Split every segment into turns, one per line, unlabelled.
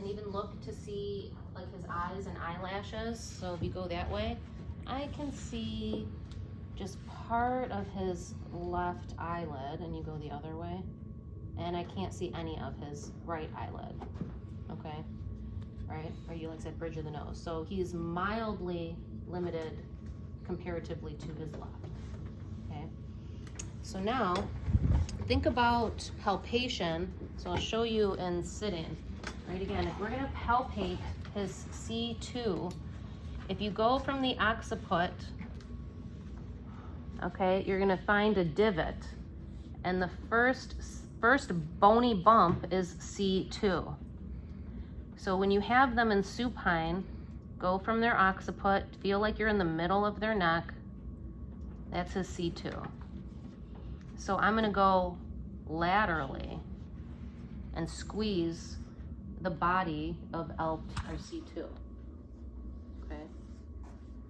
can even look to see like his eyes and eyelashes. So if you go that way, I can see just part of his left eyelid, and you go the other way, and I can't see any of his right eyelid, okay? Right, or you like said bridge of the nose. So he's mildly limited comparatively to his left, okay? So now, think about palpation. So I'll show you in sitting, right? Again, if we're gonna palpate his C2, if you go from the occiput, okay, you're gonna find a divot, and the first bony bump is C2. So when you have them in supine, go from their occiput, feel like you're in the middle of their neck, that's his C2. So I'm gonna go laterally and squeeze the body of L or C2, okay?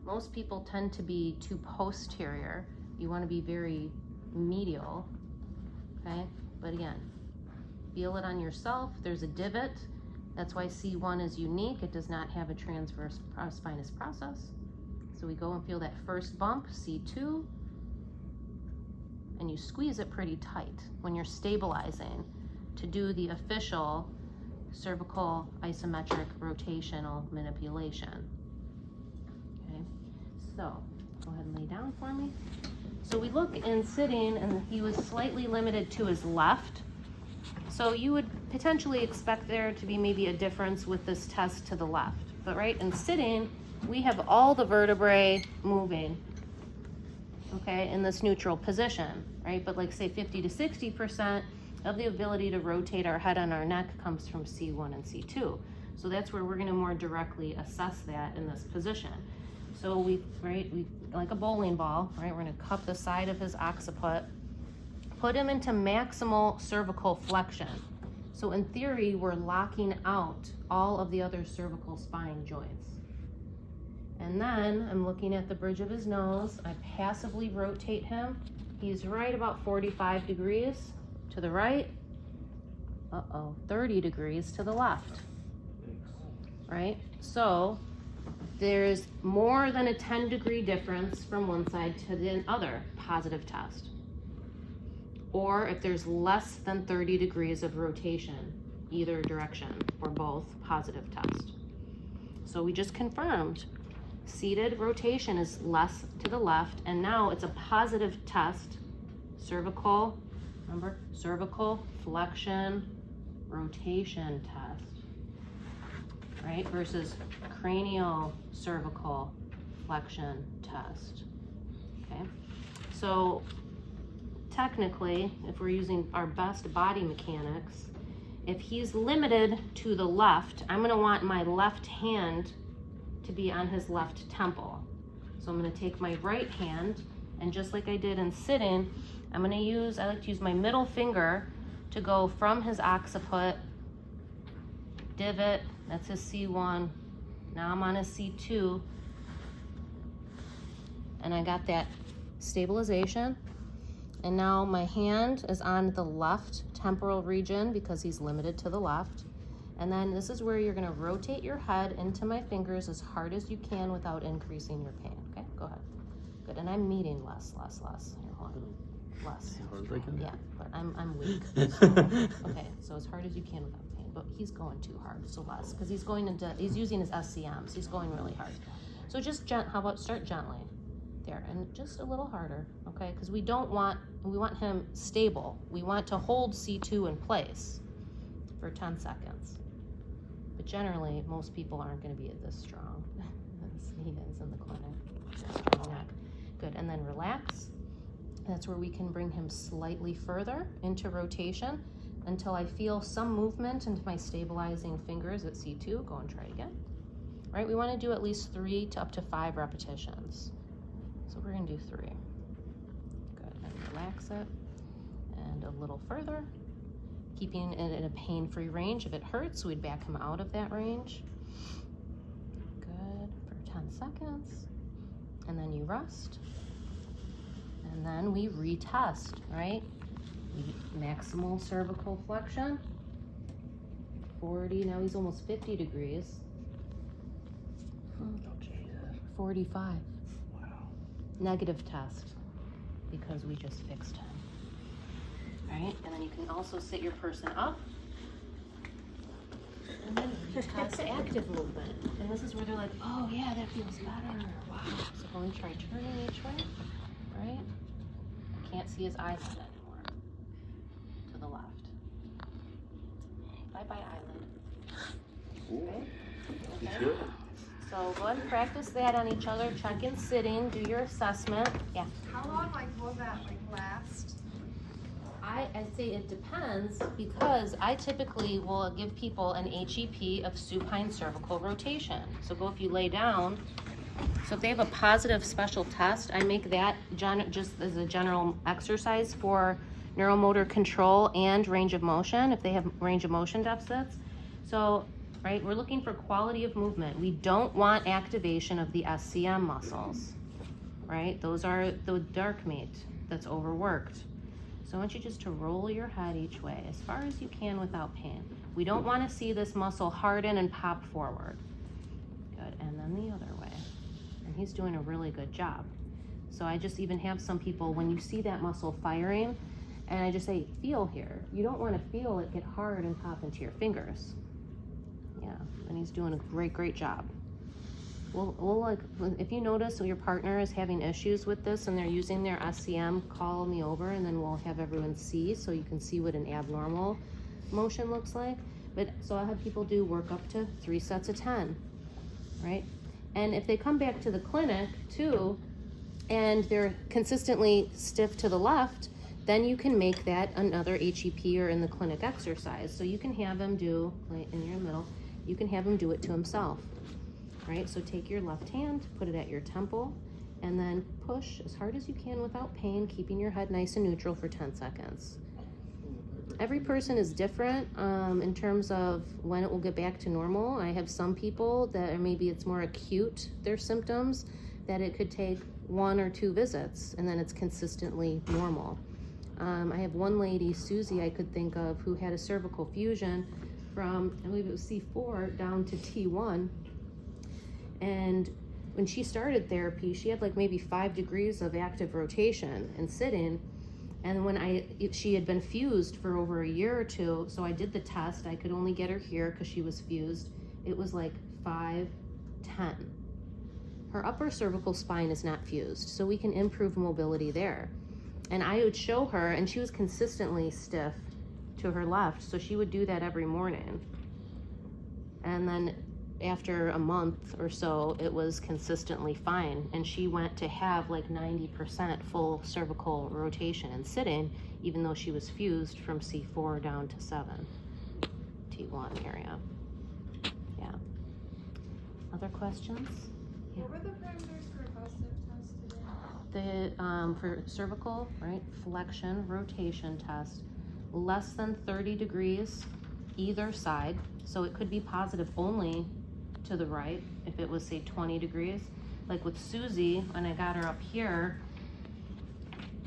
Most people tend to be too posterior. You wanna be very medial, okay? But again, feel it on yourself. There's a divot. That's why C1 is unique. It does not have a transverse spinous process. So we go and feel that first bump, C2, and you squeeze it pretty tight when you're stabilizing to do the official cervical isometric rotational manipulation. Okay, so go ahead and lay down for me. So we look in sitting, and he was slightly limited to his left. So you would potentially expect there to be maybe a difference with this test to the left. But right, in sitting, we have all the vertebrae moving, okay, in this neutral position, right? But like say 50 to 60% of the ability to rotate our head and our neck comes from C1 and C2. So that's where we're gonna more directly assess that in this position. So we like a bowling ball, right? We're gonna cup the side of his occiput, put him into maximal cervical flexion. So in theory, we're locking out all of the other cervical spine joints. And then I'm looking at the bridge of his nose. I passively rotate him. He's right about 45 degrees to the right. 30 degrees to the left, right? So there's more than a 10-degree difference from one side to the other, positive test. Or if there's less than 30 degrees of rotation, either direction, or both, positive test. So we just confirmed seated rotation is less to the left, and now it's a positive test, cervical, remember, cervical flexion rotation test, right, versus cranial cervical flexion test, okay? So technically, if we're using our best body mechanics, if he's limited to the left, I'm gonna want my left hand to be on his left temple. So I'm gonna take my right hand, and just like I did in sitting, I like to use my middle finger to go from his occiput, divot, that's his C1, now I'm on his C2, and I got that stabilization. And now my hand is on the left temporal region because he's limited to the left. And then this is where you're gonna rotate your head into my fingers as hard as you can without increasing your pain, okay? Go ahead. Good, and I'm meeting less. Here, hold on. Less. Yeah, but I'm weak. So, okay, so as hard as you can without pain, but he's going too hard, so less, because he's using his SCMs, he's going really hard. So just how about start gently? There, and just a little harder, okay? Because we want him stable. We want to hold C2 in place for 10 seconds. But generally, most people aren't gonna be this strong as he is in the clinic. Strong neck. Good, and then relax. That's where we can bring him slightly further into rotation until I feel some movement into my stabilizing fingers at C2. Go and try again. Right, we wanna do at least 3 to up to 5 repetitions. So we're gonna do 3. Good, and relax it. And a little further. Keeping it in a pain-free range. If it hurts, we'd back him out of that range. Good, for 10 seconds. And then you rest. And then we retest, right? Maximal cervical flexion 40, now he's almost 50 degrees.
Oh, Jesus.
45.
Wow.
Negative test, because we just fixed him. All right, and then you can also sit your person up. And then you test active movement. And this is where they're like, oh yeah, that feels better. Wow. So go and try turning each way, right? I can't see his eyes anymore. To the left. Bye-bye eyelid. Okay?
He's good.
So go ahead and practice that on each other. Check in sitting, do your assessment. Yeah.
How long will that last?
I'd say it depends, because I typically will give people an HEP of supine cervical rotation. So go, if you lay down, so if they have a positive special test, I make that just as a general exercise for neuromotor control and range of motion, if they have range of motion deficits. So, right, we're looking for quality of movement. We don't want activation of the SCM muscles, right? Those are the dark mate that's overworked. So I want you just to roll your head each way as far as you can without pain. We don't want to see this muscle harden and pop forward. Good, and then the other way. And he's doing a really good job. So I just even have some people, when you see that muscle firing, and I just say, feel here. You don't want to feel it get hard and pop into your fingers. Yeah, and he's doing a great job. We'll like, if you notice your partner is having issues with this and they're using their SCM, call me over and then we'll have everyone see, so you can see what an abnormal motion looks like. But so I'll have people do work up to 3 sets of 10, right? And if they come back to the clinic too, and they're consistently stiff to the left, then you can make that another HEP or in the clinic exercise. So you can have him do, right in your middle, you can have him do it to himself. Right, so take your left hand, put it at your temple, and then push as hard as you can without pain, keeping your head nice and neutral for 10 seconds. Every person is different in terms of when it will get back to normal. I have some people that maybe it's more acute, their symptoms, that it could take 1 or 2 visits, and then it's consistently normal. I have one lady, Susie, I could think of, who had a cervical fusion from, I believe it was C4 down to T1. And when she started therapy, she had like maybe 5 degrees of active rotation and sitting. And when she had been fused for over a year or 2, so I did the test. I could only get her here because she was fused. It was like 5, 10. Her upper cervical spine is not fused, so we can improve mobility there. And I would show her, and she was consistently stiff to her left, so she would do that every morning. And then after a month or so, it was consistently fine, and she went to have like 90% full cervical rotation and sitting, even though she was fused from C4 down to 7, T1 area. Yeah. Other questions? Yeah.
What were the parameters for a positive test today?
For cervical, right, flexion, rotation test, less than 30 degrees either side, so it could be positive only to the right if it was, say, 20 degrees. Like with Susie, when I got her up here,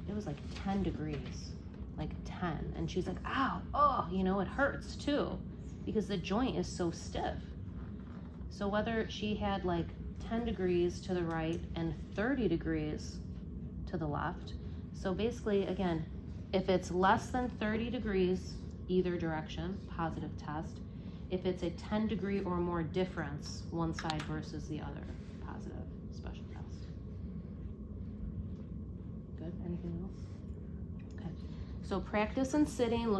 it was like 10 degrees, like 10, and she's like, ow, oh, you know, it hurts too, because the joint is so stiff. So whether she had like 10 degrees to the right and 30 degrees to the left, so basically, again, if it's less than 30 degrees either direction, positive test. If it's a 10 degree or more difference, one side versus the other, positive special test. Good, anything else? Okay, so practice in sitting.